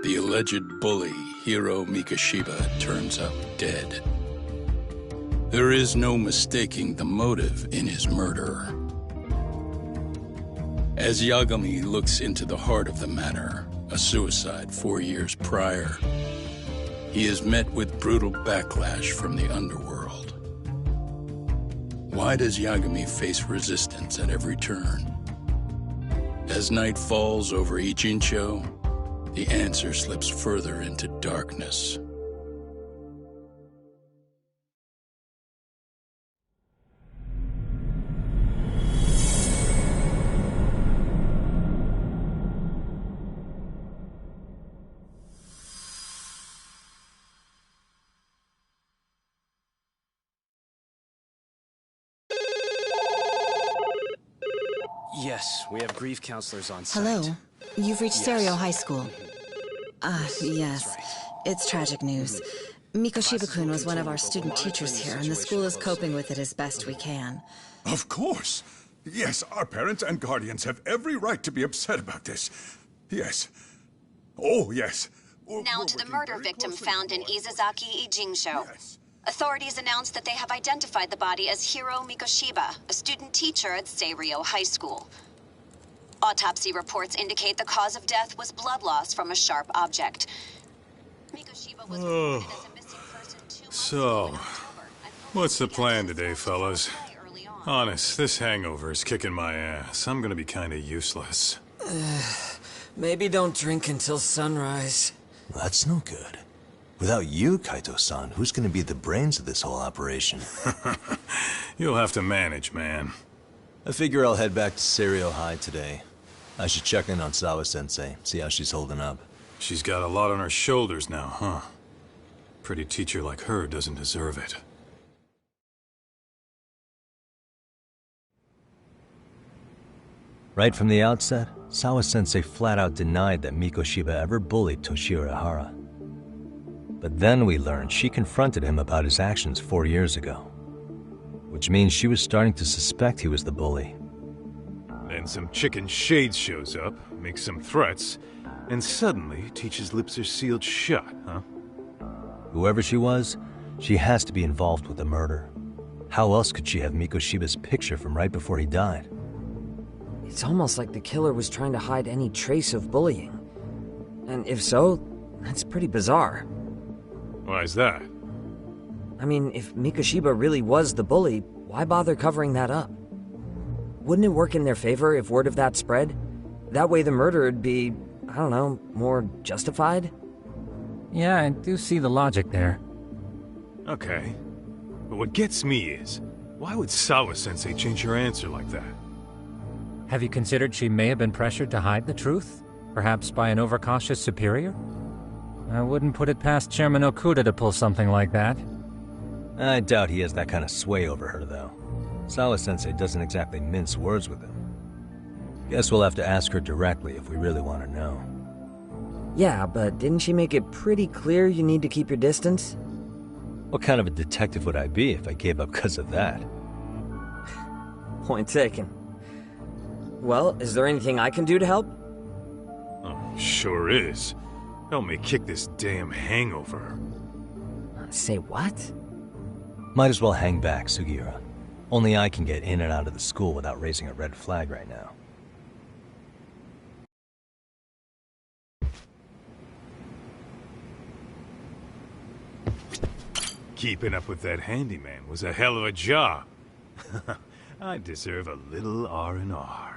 The alleged bully, Hiro Mikoshiba, turns up dead. There is no mistaking the motive in his murder. As Yagami looks into the heart of the matter, a suicide 4 years prior, he is met with brutal backlash from the underworld. Why does Yagami face resistance at every turn? As night falls over Ichincho, the answer slips further into darkness. Yes, we have grief counselors on site. Hello. You've reached Yes. Stereo High School. Yes. That's right. It's tragic news. Mikoshiba-kun was one of our student teachers here, and the school is coping with it as best we can. Of course. Yes, our parents and guardians have every right to be upset about this. Yes. Oh, yes. Now to the murder victim found in Izazaki, Ijincho. Yes. Authorities announced that they have identified the body as Hiro Mikoshiba, a student teacher at Seirio High School. Autopsy reports indicate the cause of death was blood loss from a sharp object. Mikoshiba was reported as a missing person 2 months ago in October, and What's the police plan began today, to fellas? suspect early on. Honest, this hangover is kicking my ass. I'm gonna be kinda useless. Maybe don't drink until sunrise. That's no good. Without you, Kaito-san, who's gonna be the brains of this whole operation? You'll have to manage, man. I figure I'll head back to Seirio High today. I should check in on Sawa-sensei, see how she's holding up. She's got a lot on her shoulders now, huh? Pretty teacher like her doesn't deserve it. Right from the outset, Sawa-sensei flat out denied that Mikoshiba ever bullied Toshiro Ihara. But then we learned she confronted him about his actions 4 years ago. Which means she was starting to suspect he was the bully. Then some chicken shades shows up, makes some threats, and suddenly Teach's lips are sealed shut, huh? Whoever she was, she has to be involved with the murder. How else could she have Mikoshiba's picture from right before he died? It's almost like the killer was trying to hide any trace of bullying. And if so, that's pretty bizarre. Why's that? I mean, if Mikoshiba really was the bully, why bother covering that up? Wouldn't it work in their favor if word of that spread? That way the murder would be, I don't know, more justified? Yeah, I do see the logic there. Okay. But what gets me is, why would Sawa-sensei change her answer like that? Have you considered she may have been pressured to hide the truth? Perhaps by an overcautious superior? I wouldn't put it past Chairman Okuda to pull something like that. I doubt he has that kind of sway over her, though. Sawa-sensei doesn't exactly mince words with him. Guess we'll have to ask her directly if we really want to know. Yeah, but didn't she make it pretty clear you need to keep your distance? What kind of a detective would I be if I gave up because of that? Point taken. Well, is there anything I can do to help? Oh, sure is. Help me kick this damn hangover. Say what? Might as well hang back, Sugiura. Only I can get in and out of the school without raising a red flag right now. Keeping up with that handyman was a hell of a job. I deserve a little R&R.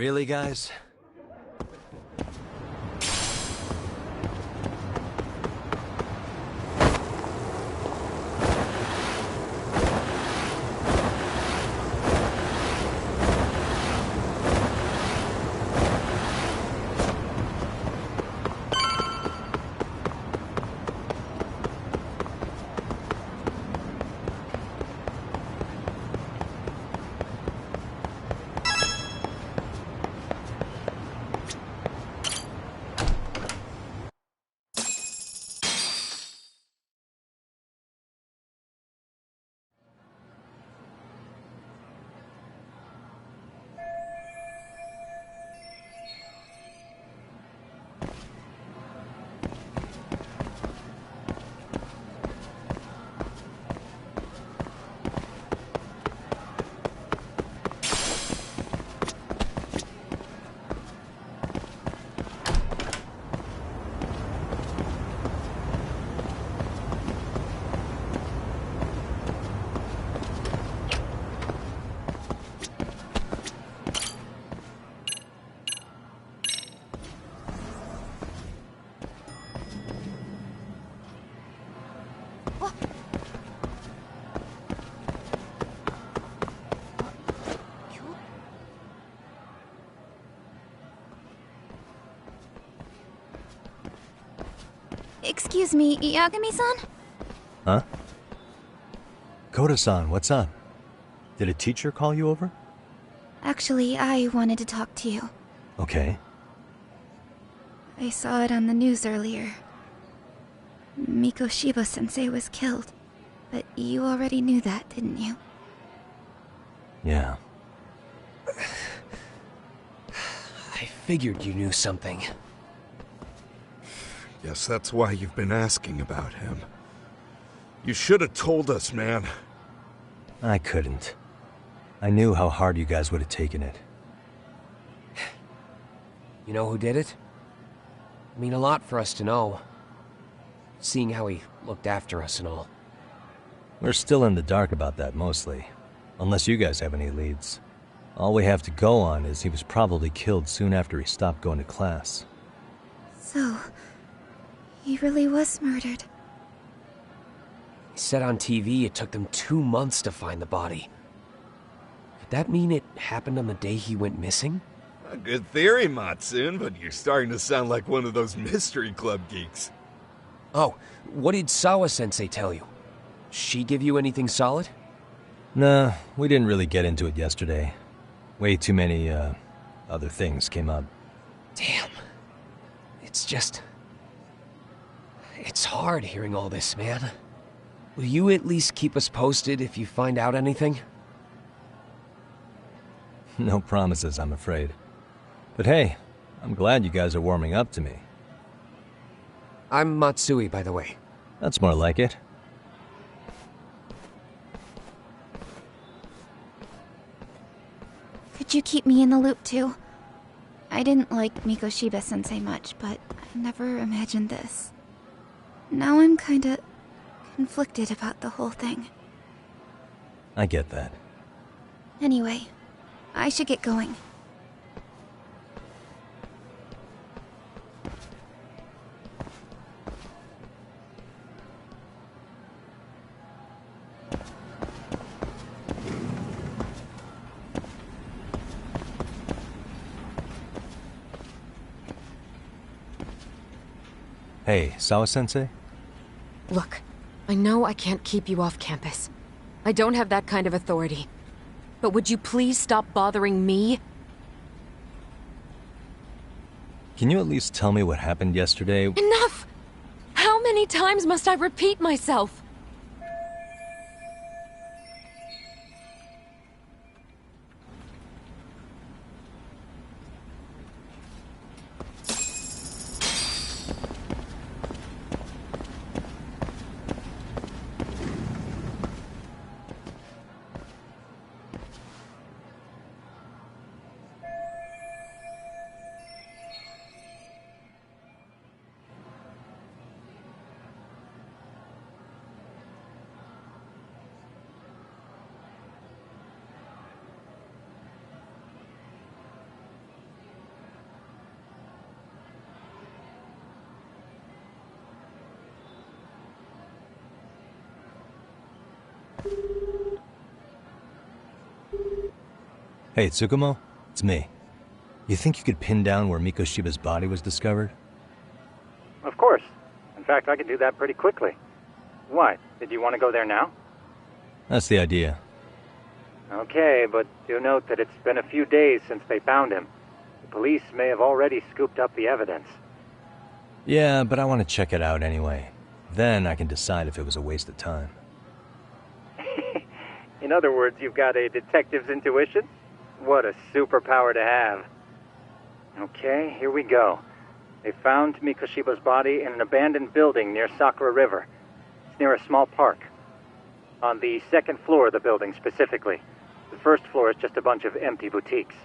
Really, guys? Excuse me, Yagami-san? Huh? Koda-san, what's up? Did a teacher call you over? Actually, I wanted to talk to you. Okay. I saw it on the news earlier. Mikoshiba-sensei was killed. But you already knew that, didn't you? Yeah. I figured you knew something. Guess that's why you've been asking about him. You should have told us, man. I couldn't. I knew how hard you guys would have taken it. You know who did it? I mean a lot for us to know. Seeing how he looked after us and all. We're still in the dark about that, mostly. Unless you guys have any leads. All we have to go on is he was probably killed soon after he stopped going to class. So, he really was murdered. He said on TV it took them 2 months to find the body. Could that mean it happened on the day he went missing? A good theory, Matsun, but you're starting to sound like one of those mystery club geeks. Oh, what did Sawa-sensei tell you? She give you anything solid? Nah, we didn't really get into it yesterday. Way too many, other things came up. Damn. It's just... It's hard hearing all this, man. Will you at least keep us posted if you find out anything? No promises, I'm afraid. But hey, I'm glad you guys are warming up to me. I'm Matsui, by the way. That's more like it. Could you keep me in the loop too? I didn't like Mikoshiba-sensei much, but I never imagined this. Now I'm kinda conflicted about the whole thing. I get that. Anyway, I should get going. Hey, Sawa-sensei? Look, I know I can't keep you off campus. I don't have that kind of authority. But would you please stop bothering me? Can you at least tell me what happened yesterday? Enough! How many times must I repeat myself? Hey, Tsukumo? It's me. You think you could pin down where Mikoshiba's body was discovered? Of course. In fact, I can do that pretty quickly. What? Did you want to go there now? That's the idea. Okay, but do note that it's been a few days since they found him. The police may have already scooped up the evidence. Yeah, but I want to check it out anyway. Then I can decide if it was a waste of time. In other words, you've got a detective's intuition? What a superpower to have. Okay, here we go. They found Mikoshiba's body in an abandoned building near Sakura River. It's near a small park. On the second floor of the building, specifically. The first floor is just a bunch of empty boutiques.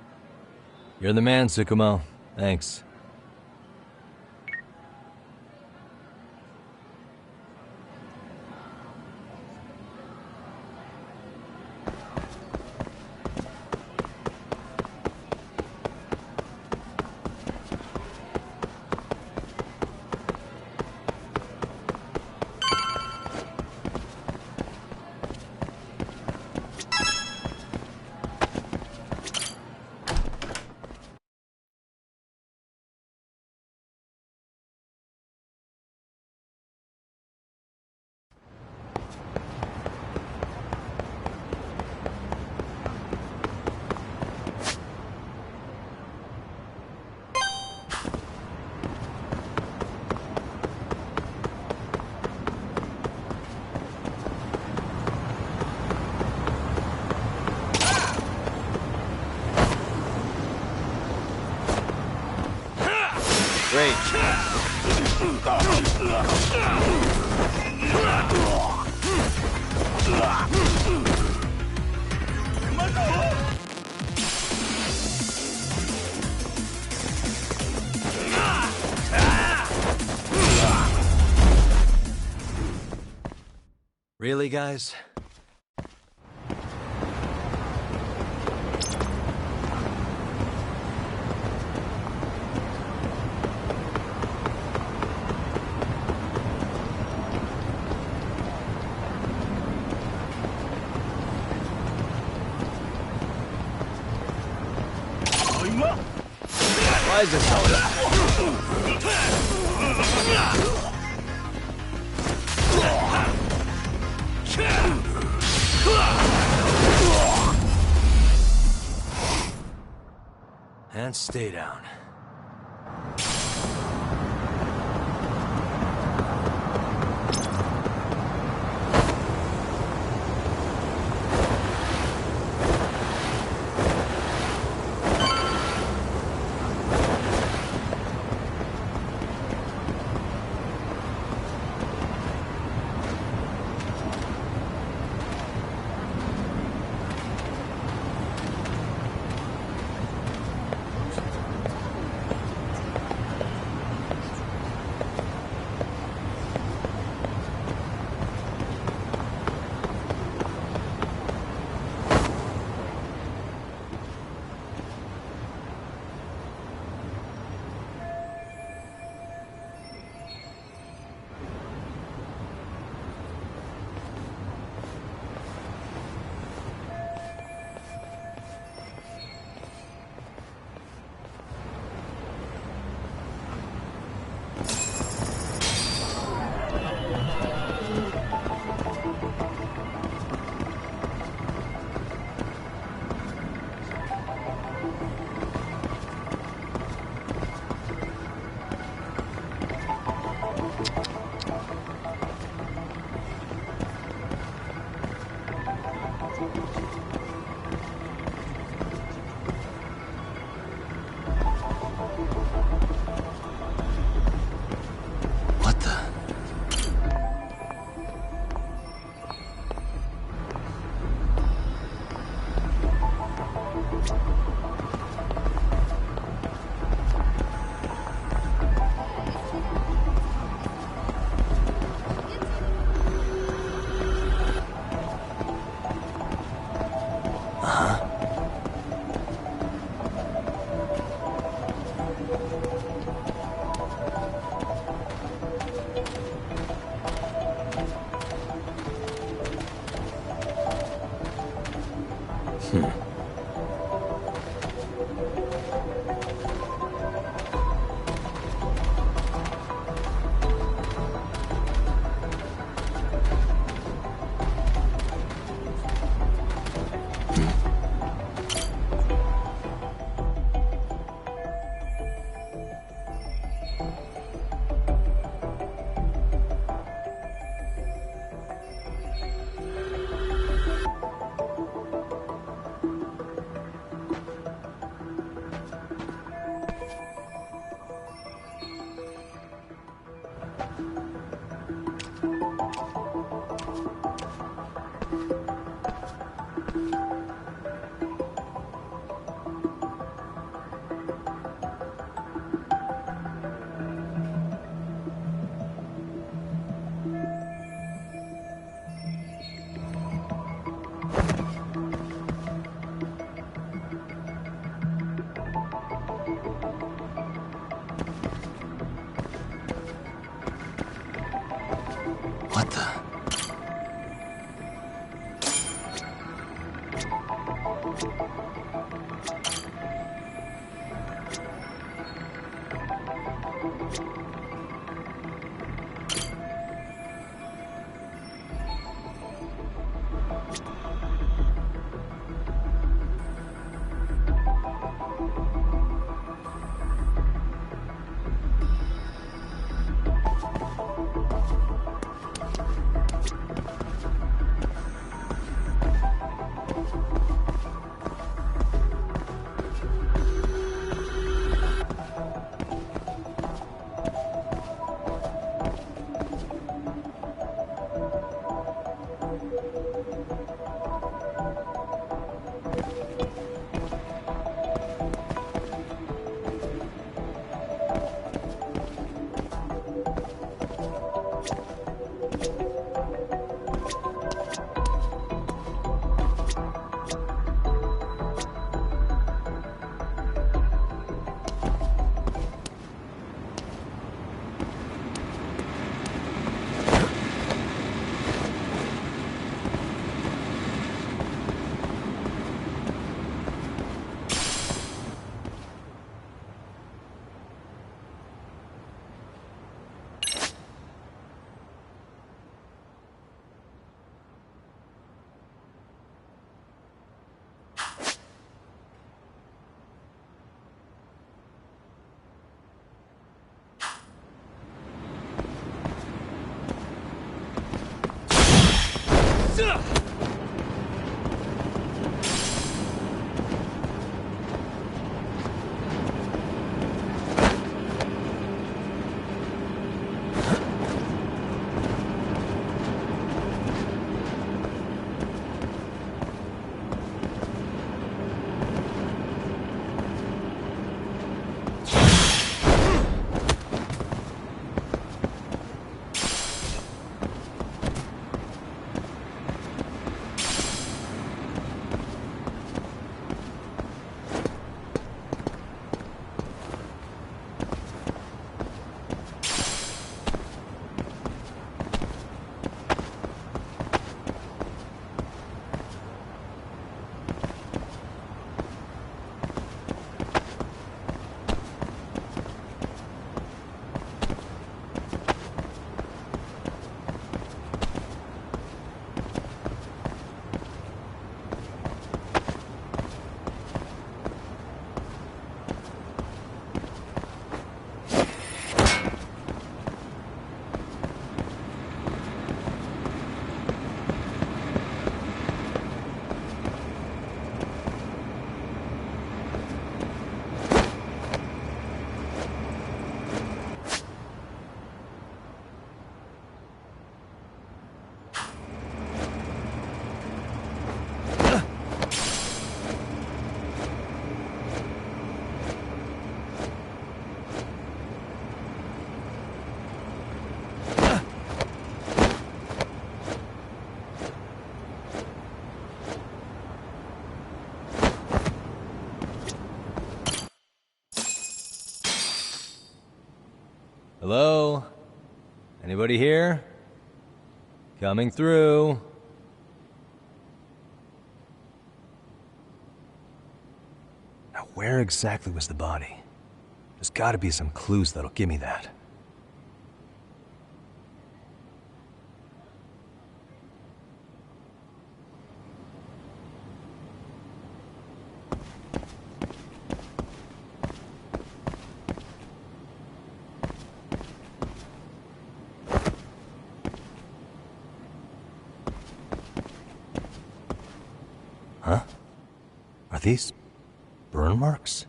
You're the man, Tsukumo. Thanks. Really, guys? Why is this and stay down. What the? Hello? Anybody here? Coming through. Now, where exactly was the body? There's gotta be some clues that'll give me that. Huh? Are these burn marks?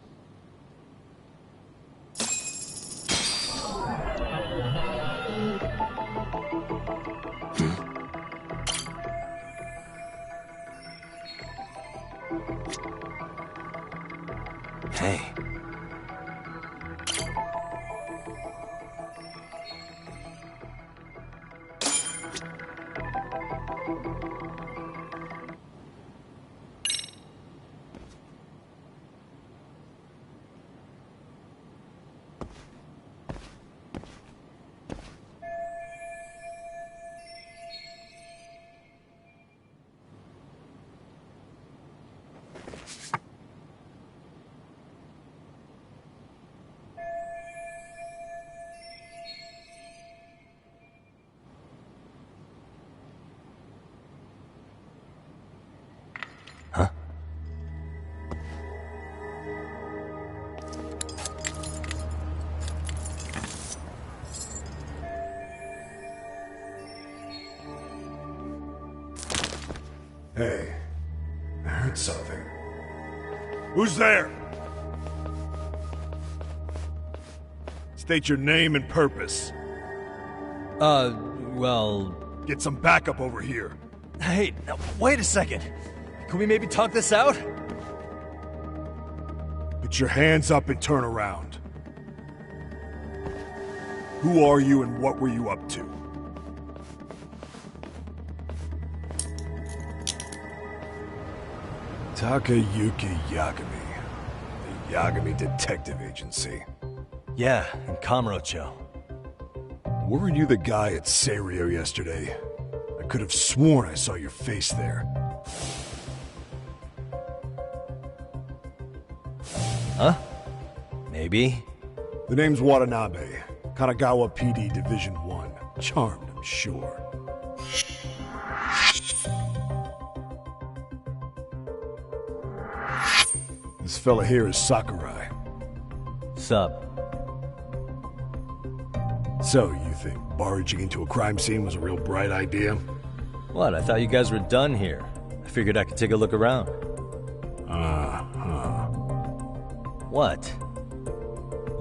Hey. Hey, I heard something. Who's there? State your name and purpose. Well... Get some backup over here. Hey, now, wait a second. Can we maybe talk this out? Put your hands up and turn around. Who are you and what were you up to? Takayuki Yagami. The Yagami Detective Agency. Yeah, in Kamurocho. Weren't you the guy at Seirio yesterday? I could have sworn I saw your face there. Huh? Maybe. The name's Watanabe. Kanagawa PD Division 1. Charmed, I'm sure. This fella here is Sakurai. Sup? So, you think barging into a crime scene was a real bright idea? What, I thought you guys were done here. I figured I could take a look around. What?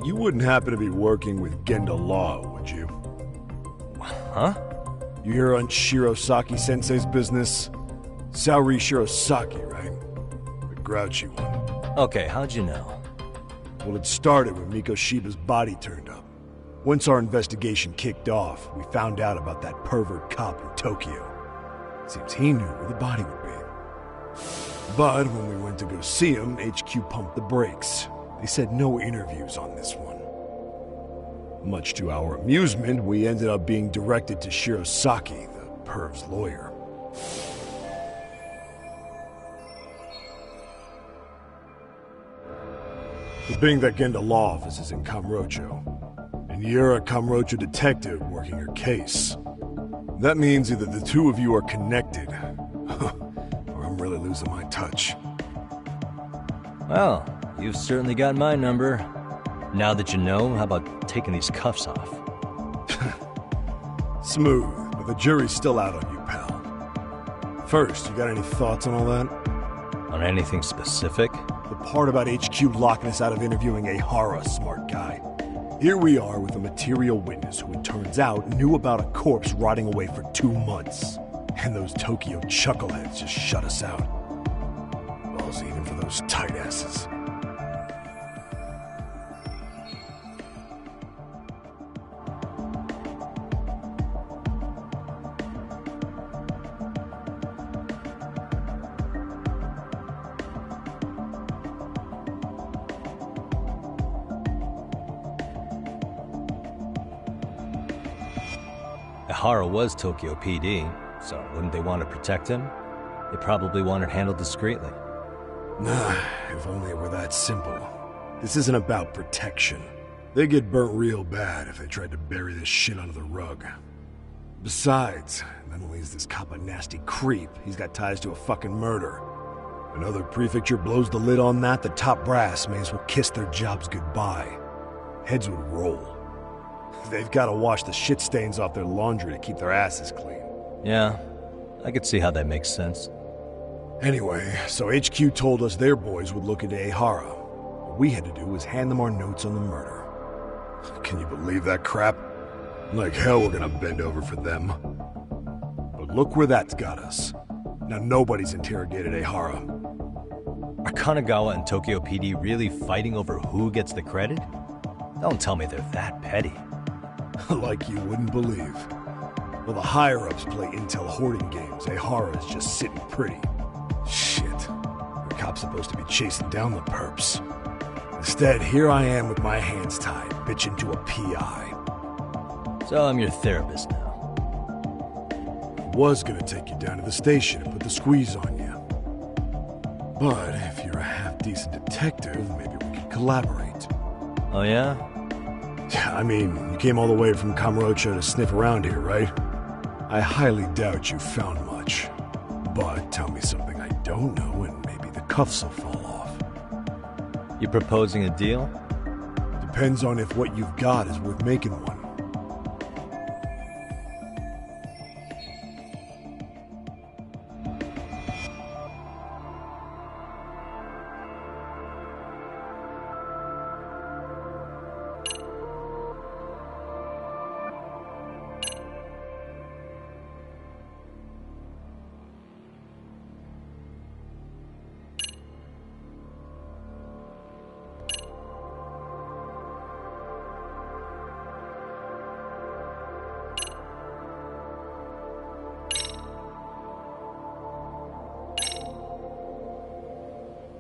You wouldn't happen to be working with Genda Law, would you? Huh? You hear on Shirosaki-sensei's business? Saori Shirosaki, right? The grouchy one. Okay, how'd you know? Well, it started when Mikoshiba's body turned up. Once our investigation kicked off, we found out about that pervert cop in Tokyo. Seems he knew where the body would be. But when we went to go see him, HQ pumped the brakes. They said no interviews on this one. Much to our amusement, we ended up being directed to Shirosaki, the perv's lawyer. But being that Genda Law office is in Kamurocho, and you're a Kamurocho detective working your case, that means either the two of you are connected, or I'm really losing my touch. Well, you've certainly got my number. Now that you know, how about taking these cuffs off? Smooth, but the jury's still out on you, pal. First, you got any thoughts on all that? On anything specific? The part about HQ locking us out of interviewing a Hara, smart guy. Here we are with a material witness who it turns out knew about a corpse rotting away for 2 months. And those Tokyo chuckleheads just shut us out. Balls even for those tight asses. Hara was Tokyo PD, so wouldn't they want to protect him? They probably want it handled discreetly. Nah, if only it were that simple. This isn't about protection. They'd get burnt real bad if they tried to bury this shit under the rug. Besides, not only is this cop a nasty creep, he's got ties to a fucking murder. Another prefecture blows the lid on that, the top brass may as well kiss their jobs goodbye. Heads would roll. They've got to wash the shit stains off their laundry to keep their asses clean. Yeah, I could see how that makes sense. Anyway, so HQ told us their boys would look into Ehara. What we had to do was hand them our notes on the murder. Can you believe that crap? Like hell we're gonna bend over for them. But look where that's got us. Now nobody's interrogated Ehara. Are Kanagawa and Tokyo PD really fighting over who gets the credit? Don't tell me they're that petty. Like you wouldn't believe. While the higher-ups play intel hoarding games, Ehara is just sitting pretty. Shit. The cop's supposed to be chasing down the perps. Instead, here I am with my hands tied, bitching to a PI. So I'm your therapist now. Was gonna take you down to the station and put the squeeze on you. But if you're a half-decent detective, maybe we could collaborate. Oh yeah? I mean, you came all the way from Kamurocho to sniff around here, right? I highly doubt you found much. But tell me something I don't know and maybe the cuffs will fall off. You proposing a deal? Depends on if what you've got is worth making one.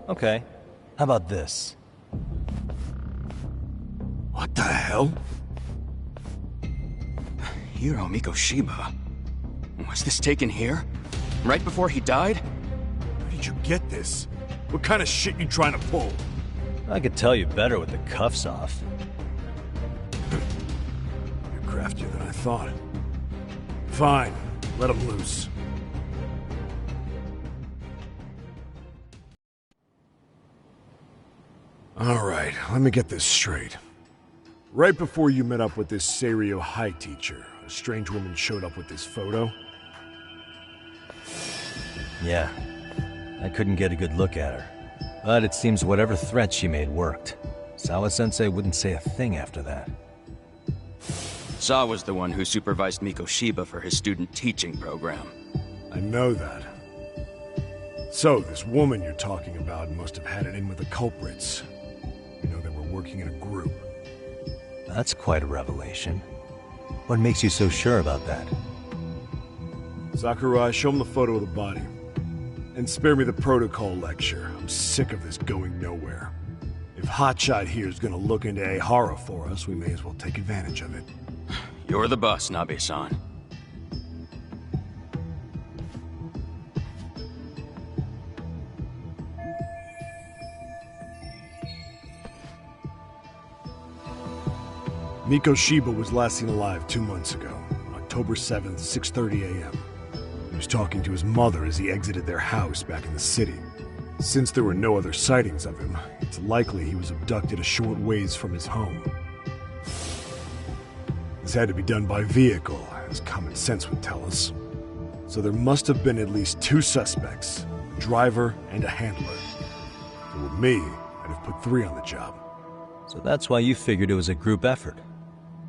Okay. How about this? What the hell? Hiro Mikoshiba. Was this taken here? Right before he died? Where did you get this? What kind of shit you trying to pull? I could tell you better with the cuffs off. You're craftier than I thought. Fine. Let him loose. Alright, let me get this straight. Right before you met up with this Seiryo High teacher, a strange woman showed up with this photo? Yeah. I couldn't get a good look at her. But it seems whatever threat she made worked. Sawa-sensei wouldn't say a thing after that. Sawa's the one who supervised Mikoshiba for his student teaching program. I know that. So, this woman you're talking about must have had it in with the culprits. You know, they were working in a group. That's quite a revelation. What makes you so sure about that? Sakurai, show him the photo of the body. And spare me the protocol lecture. I'm sick of this going nowhere. If Hotshot here is gonna look into Ehara for us, we may as well take advantage of it. You're the boss, Nabe-san. Mikoshiba was last seen alive 2 months ago, October 7th, 6:30 a.m. He was talking to his mother as he exited their house back in the city. Since there were no other sightings of him, it's likely he was abducted a short ways from his home. This had to be done by vehicle, as common sense would tell us. So there must have been at least 2 suspects, a driver and a handler. If it were me, I'd have put 3 on the job. So that's why you figured it was a group effort.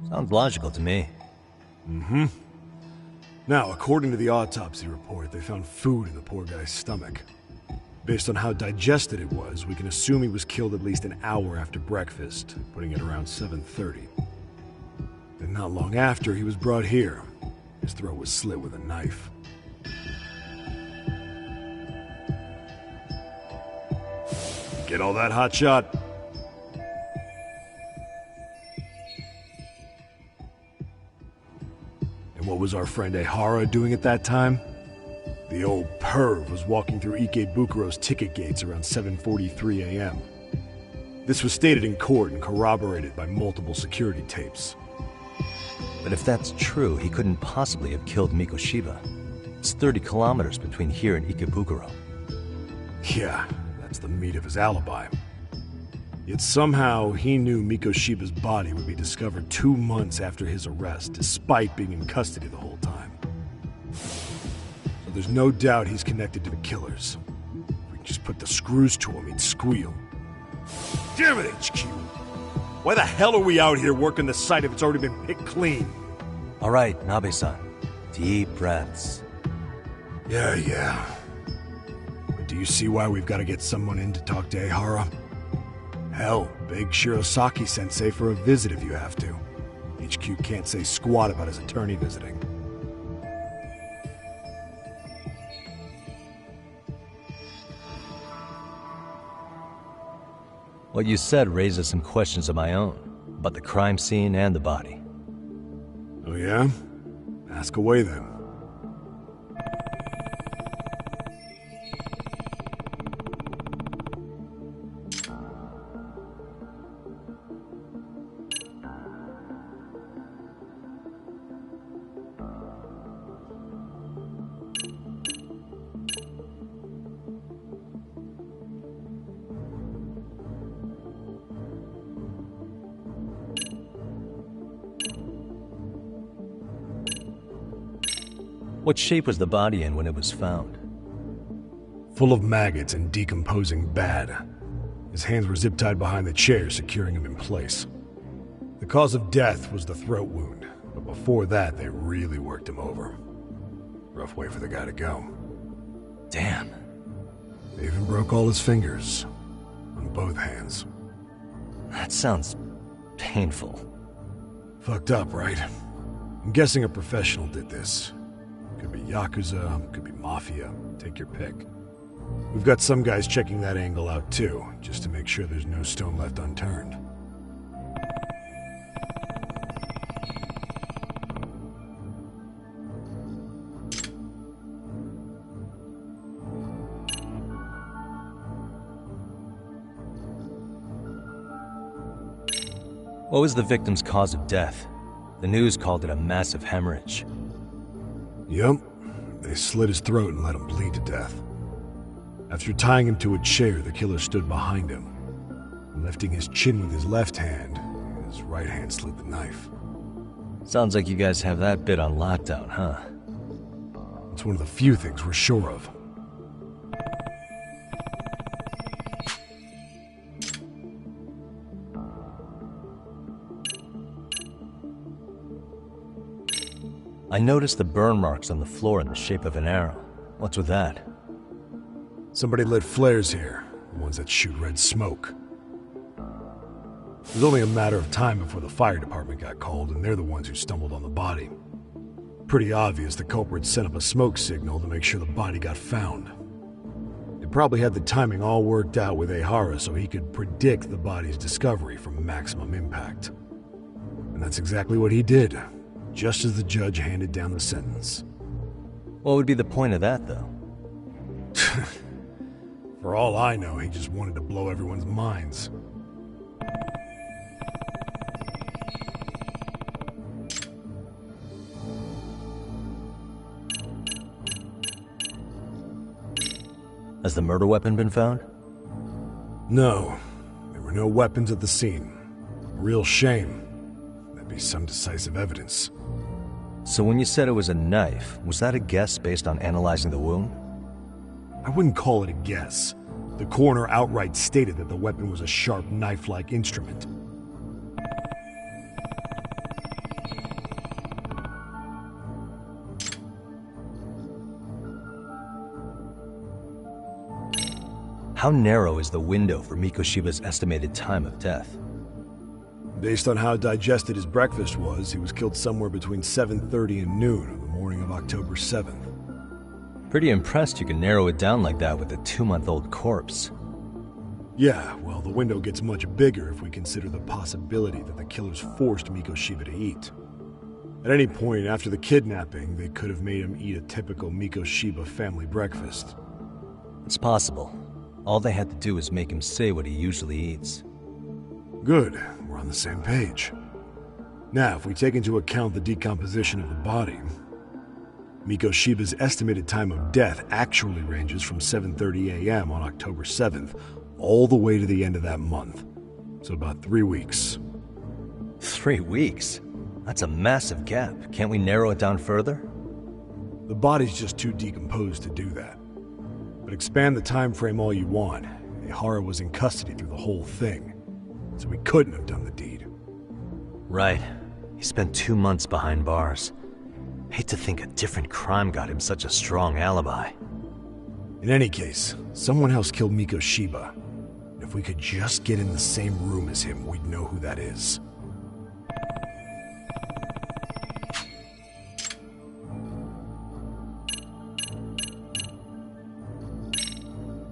Sounds logical to me. Mm-hmm. Now, according to the autopsy report, they found food in the poor guy's stomach. Based on how digested it was, we can assume he was killed at least an hour after breakfast, putting it around 7:30. Then not long after, he was brought here. His throat was slit with a knife. Get all that, Hotshot? And what was our friend Ehara doing at that time? The old Herv was walking through Ikebukuro's ticket gates around 7:43 a.m. This was stated in court and corroborated by multiple security tapes. But if that's true, he couldn't possibly have killed Mikoshiba. It's 30 kilometers between here and Ikebukuro. Yeah, that's the meat of his alibi. Yet somehow he knew Mikoshiba's body would be discovered 2 months after his arrest, despite being in custody the whole time. So there's no doubt he's connected to the killers. If we could just put the screws to him, he'd squeal. Damn it, HQ! Why the hell are we out here working the site if it's already been picked clean? All right, Nabe-san. Deep breaths. Yeah. But do you see why we've got to get someone in to talk to Ehara? Hell, beg Shirosaki-sensei for a visit if you have to. HQ can't say squat about his attorney visiting. What you said raises some questions of my own, about the crime scene and the body. Oh yeah? Ask away then. What shape was the body in when it was found? Full of maggots and decomposing bad. His hands were zip-tied behind the chair, securing him in place. The cause of death was the throat wound, but before that, they really worked him over. Rough way for the guy to go. Damn. They even broke all his fingers. On both hands. That sounds painful. Fucked up, right? I'm guessing a professional did this. Could be Yakuza, could be Mafia, take your pick. We've got some guys checking that angle out too, just to make sure there's no stone left unturned. What was the victim's cause of death? The news called it a massive hemorrhage. Yep. They slit his throat and let him bleed to death. After tying him to a chair, the killer stood behind him. Lifting his chin with his left hand, his right hand slid the knife. Sounds like you guys have that bit on lockdown, huh? It's one of the few things we're sure of. I noticed the burn marks on the floor in the shape of an arrow. What's with that? Somebody lit flares here, the ones that shoot red smoke. It was only a matter of time before the fire department got called, and they're the ones who stumbled on the body. Pretty obvious the culprit set up a smoke signal to make sure the body got found. They probably had the timing all worked out with Ehara so he could predict the body's discovery from maximum impact. And that's exactly what he did. Just as the judge handed down the sentence. What would be the point of that, though? For all I know, he just wanted to blow everyone's minds. Has the murder weapon been found? No. There were no weapons at the scene. A real shame. That'd be some decisive evidence. So when you said it was a knife, was that a guess based on analyzing the wound? I wouldn't call it a guess. The coroner outright stated that the weapon was a sharp knife-like instrument. How narrow is the window for Mikoshiba's estimated time of death? Based on how digested his breakfast was, he was killed somewhere between 7:30 and noon on the morning of October 7th. Pretty impressed you can narrow it down like that with a 2-month-old corpse. Yeah, well, the window gets much bigger if we consider the possibility that the killers forced Mikoshiba to eat. At any point after the kidnapping, they could have made him eat a typical Mikoshiba family breakfast. It's possible. All they had to do was make him say what he usually eats. Good. We're on the same page. Now, if we take into account the decomposition of the body, Mikoshiba's estimated time of death actually ranges from 7:30 a.m. on October 7th all the way to the end of that month. So about 3 weeks. 3 weeks? That's a massive gap. Can't we narrow it down further? The body's just too decomposed to do that. But expand the time frame all you want. Ihara was in custody through the whole thing, so he couldn't have done the deed. Right. He spent 2 months behind bars. Hate to think a different crime got him such a strong alibi. In any case, someone else killed Mikoshiba. If we could just get in the same room as him, we'd know who that is.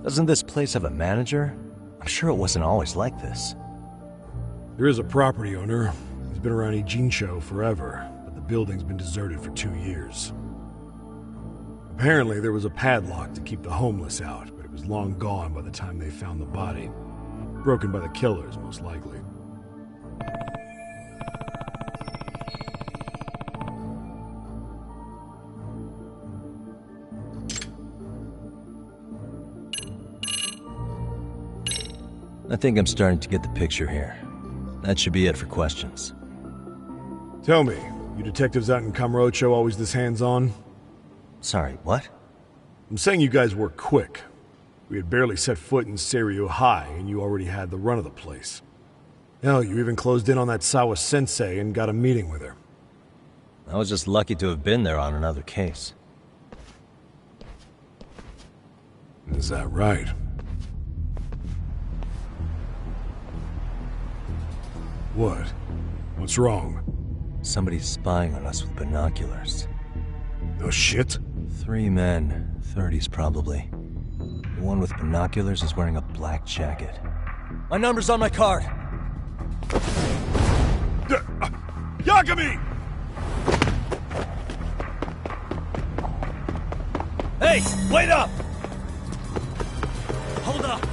Doesn't this place have a manager? I'm sure it wasn't always like this. There is a property owner. He's been around Ijincho forever, but the building's been deserted for 2 years. Apparently, there was a padlock to keep the homeless out, but it was long gone by the time they found the body. Broken by the killers, most likely. I think I'm starting to get the picture here. That should be it for questions. Tell me, you detectives out in Kamurocho always this hands-on? Sorry, what? I'm saying you guys work quick. We had barely set foot in Seiryu High, and you already had the run of the place. Hell, you even closed in on that Sawa-sensei and got a meeting with her. I was just lucky to have been there on another case. Is that right? What? What's wrong? Somebody's spying on us with binoculars. No shit? 3 men, 30s probably. The one with binoculars is wearing a black jacket. My number's on my card! Yagami! Hey, wait up! Hold up!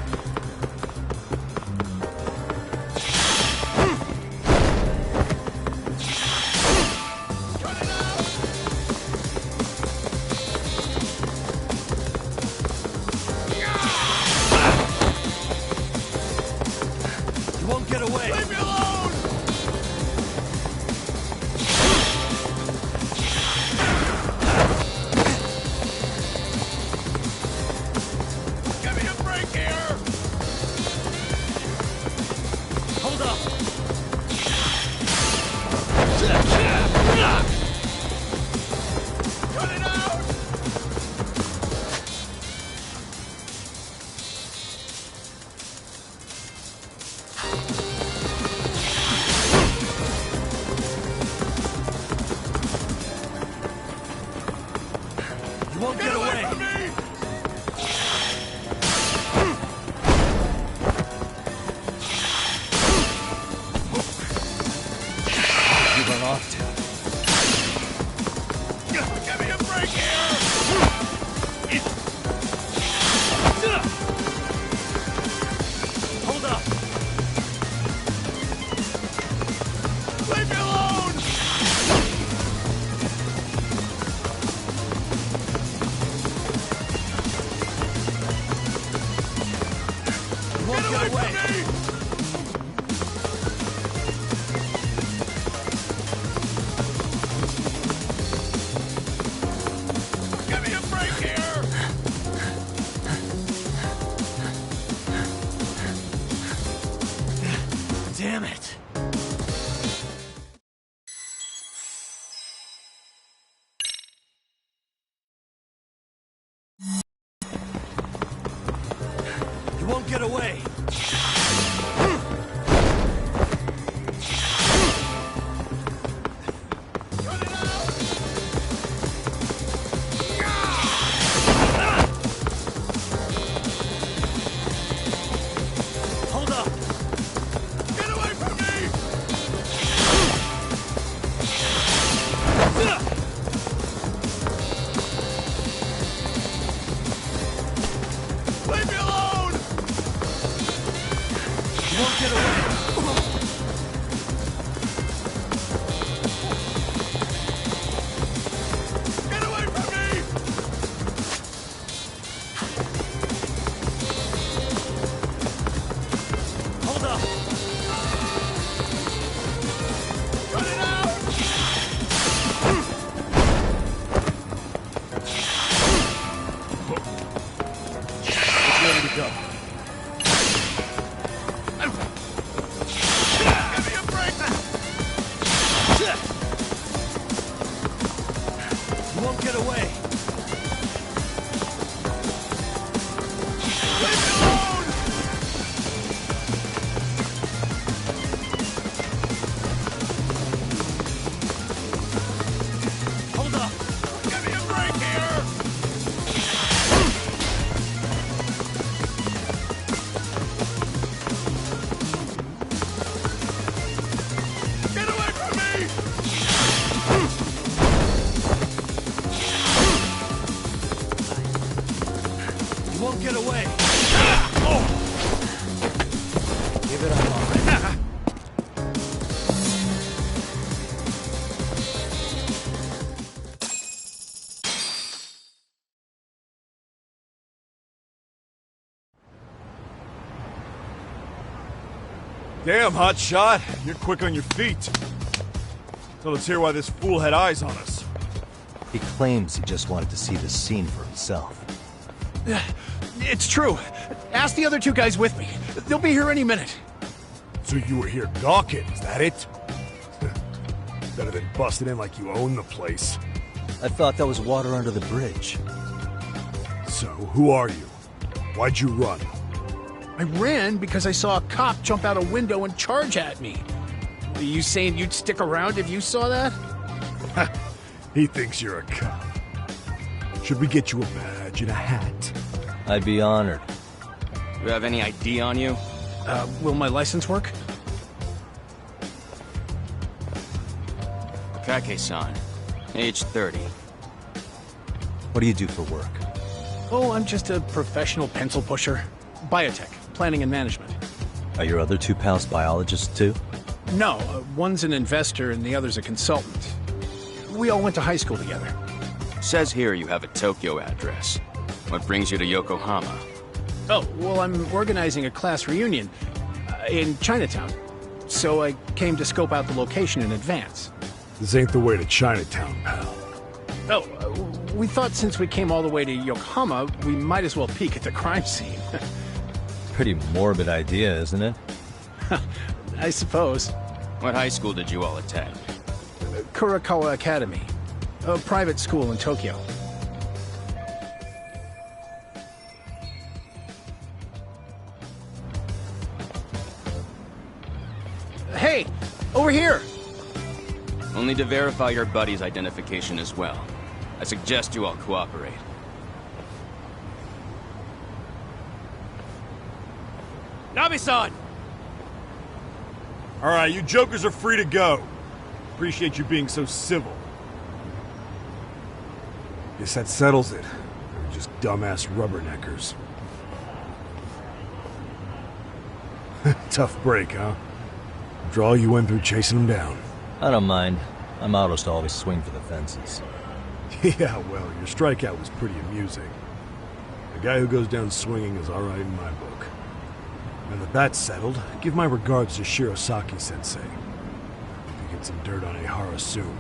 Damn it! You won't get away! Damn, hotshot. You're quick on your feet. So let's hear why this fool had eyes on us. He claims he just wanted to see the scene for himself. It's true. Ask the other two guys with me. They'll be here any minute. So you were here gawking, is that it? Better than busting in like you own the place. I thought that was water under the bridge. So, who are you? Why'd you run? I ran because I saw a cop jump out a window and charge at me. Are you saying you'd stick around if you saw that? He thinks you're a cop. Should we get you a badge and a hat? I'd be honored. You have any ID on you? Will my license work? Kake-san, age 30. What do you do for work? Oh, I'm just a professional pencil pusher. Biotech, planning and management. Are your other two pals biologists too? No, one's an investor and the other's a consultant. We all went to high school together. Says here you have a Tokyo address. What brings you to Yokohama? Oh, well, I'm organizing a class reunion in Chinatown. So I came to scope out the location in advance. This ain't the way to Chinatown, pal. Oh, we thought since we came all the way to Yokohama, we might as well peek at the crime scene. Pretty morbid idea, isn't it? I suppose. What high school did you all attend? Kurakawa Academy, a private school in Tokyo. Hey, over here! Only to verify your buddy's identification as well. I suggest you all cooperate. Nabi-san! Alright, you jokers are free to go. Appreciate you being so civil. Guess that settles it. They're just dumbass rubberneckers. Tough break, huh? After all you went through chasing them down. I don't mind. I'm autos to always swing for the fences. Yeah, well, your strikeout was pretty amusing. The guy who goes down swinging is alright in my book. Now that that's settled, give my regards to Shirosaki-sensei. Hope you get some dirt on Ehara soon.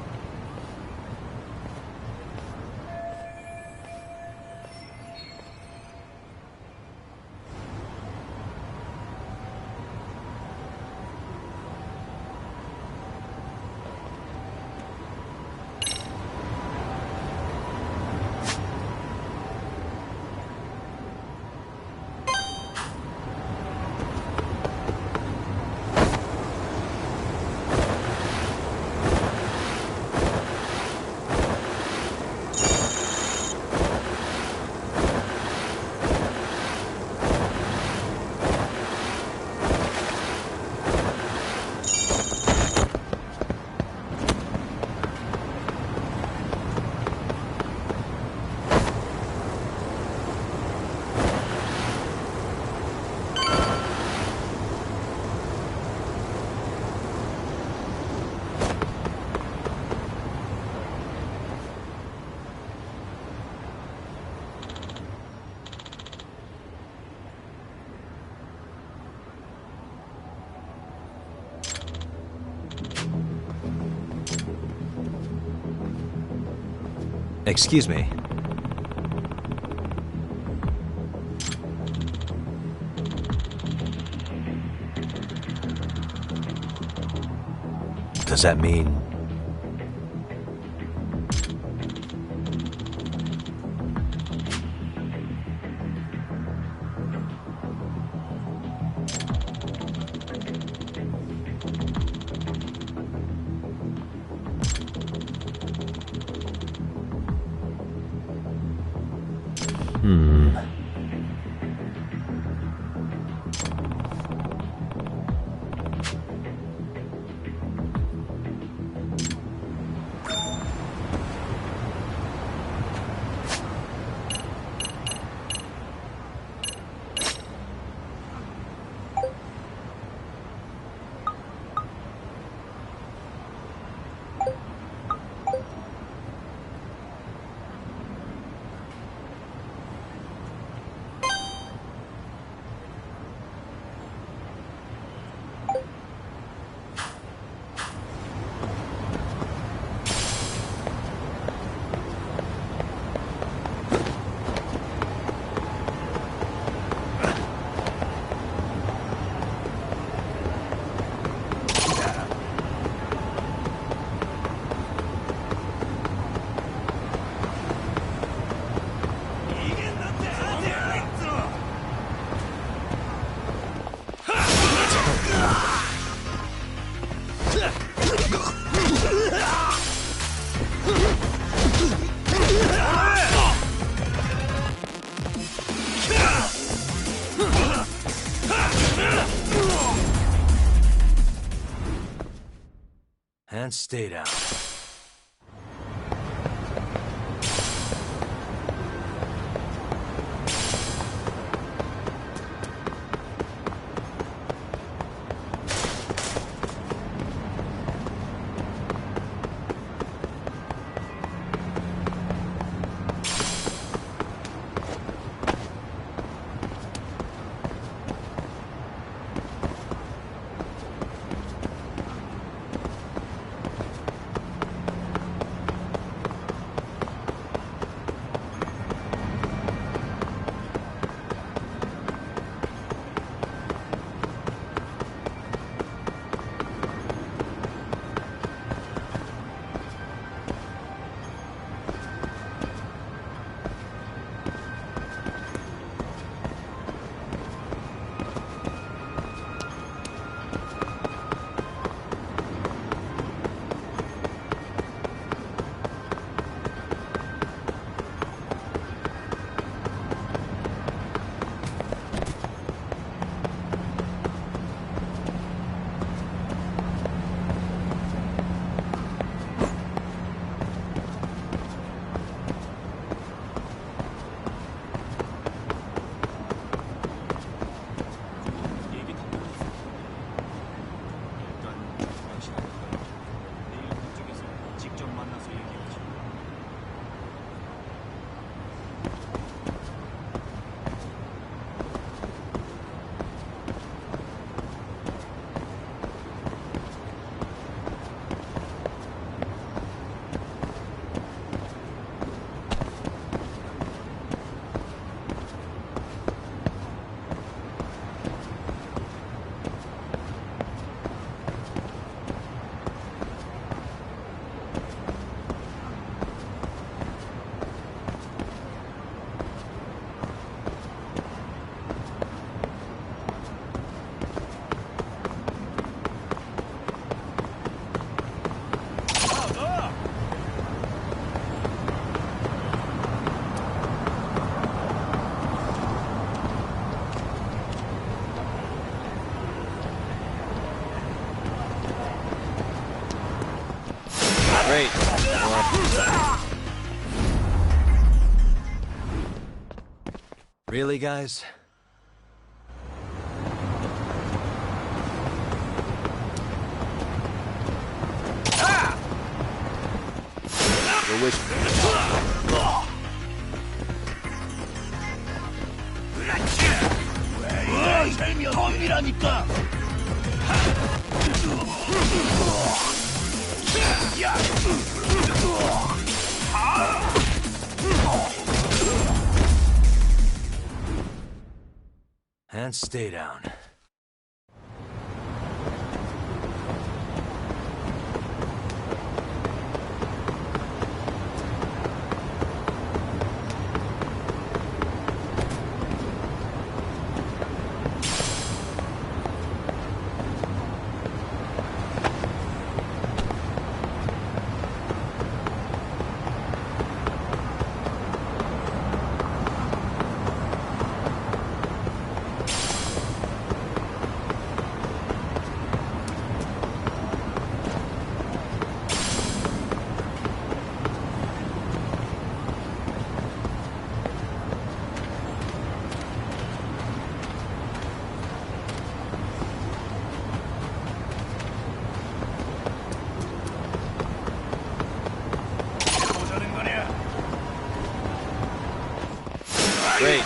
Excuse me. Does that mean... And stay down. Great. Really, guys? You're wishing. 재미없이라니까. And stay down. Great.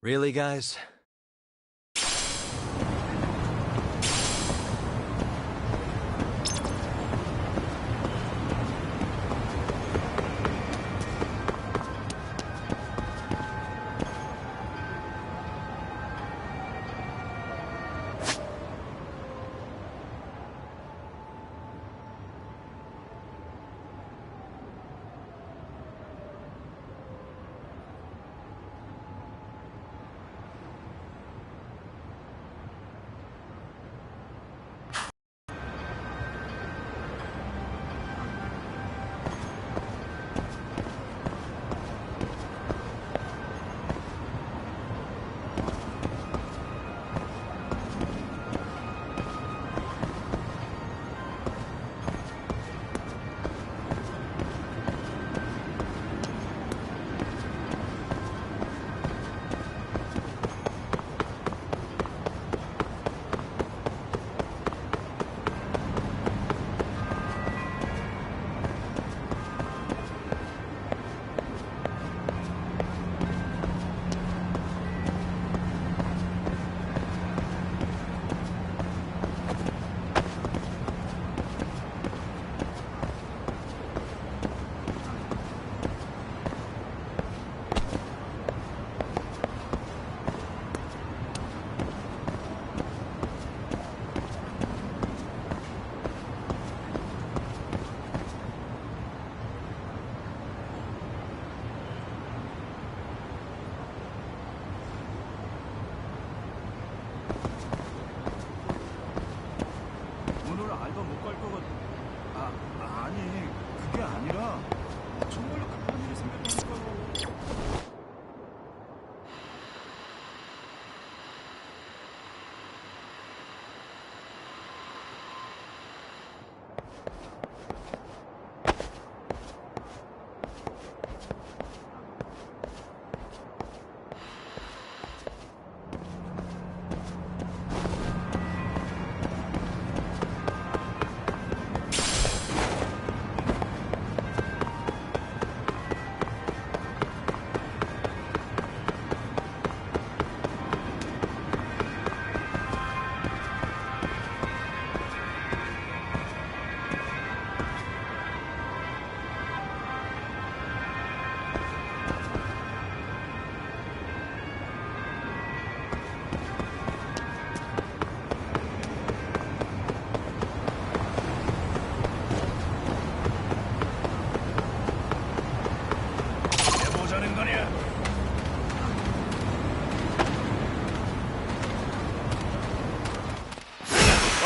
Really, guys?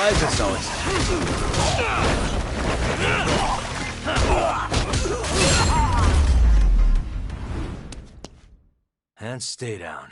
Why is this always And stay down.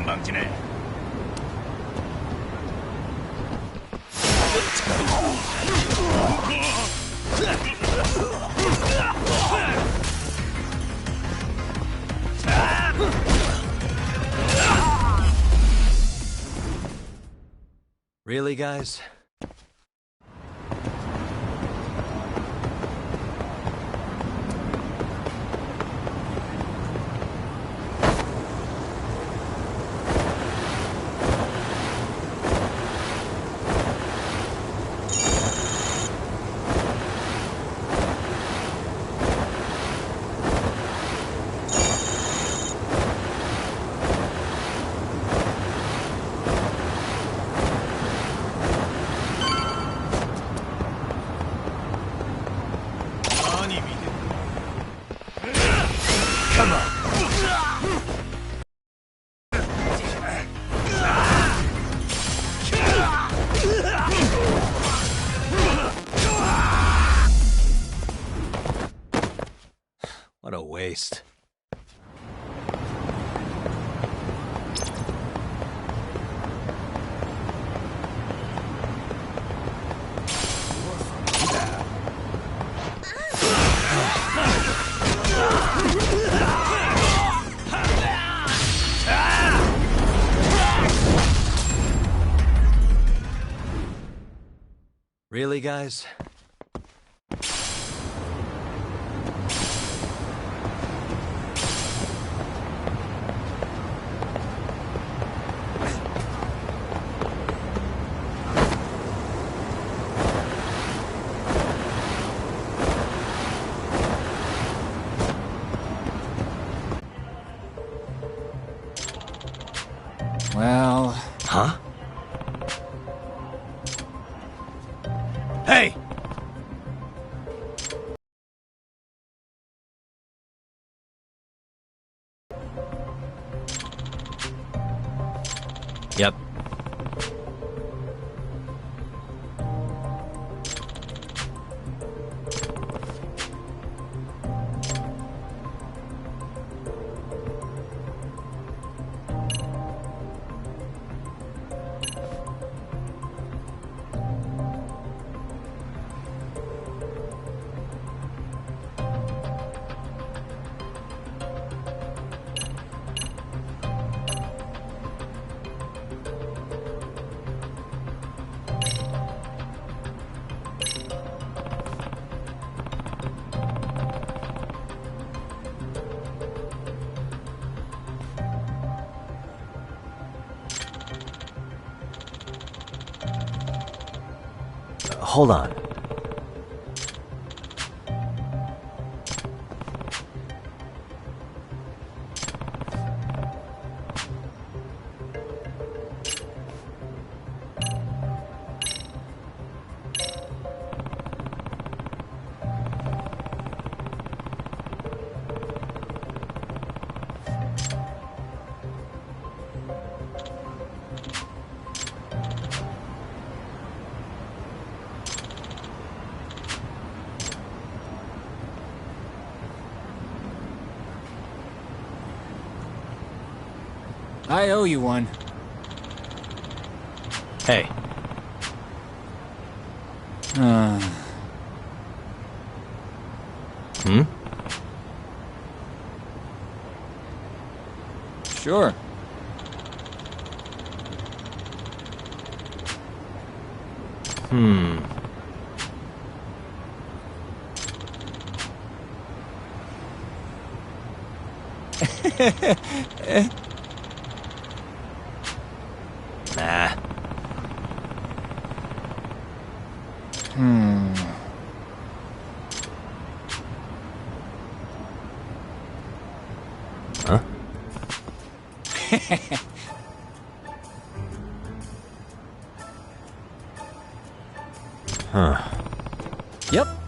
건방지네. Really, guys? What a waste. Really, guys? Well... Huh? Hey! hold on. I owe you one. Hey. Hmm? Sure. Hmm. Nah. Huh? Huh. Yep.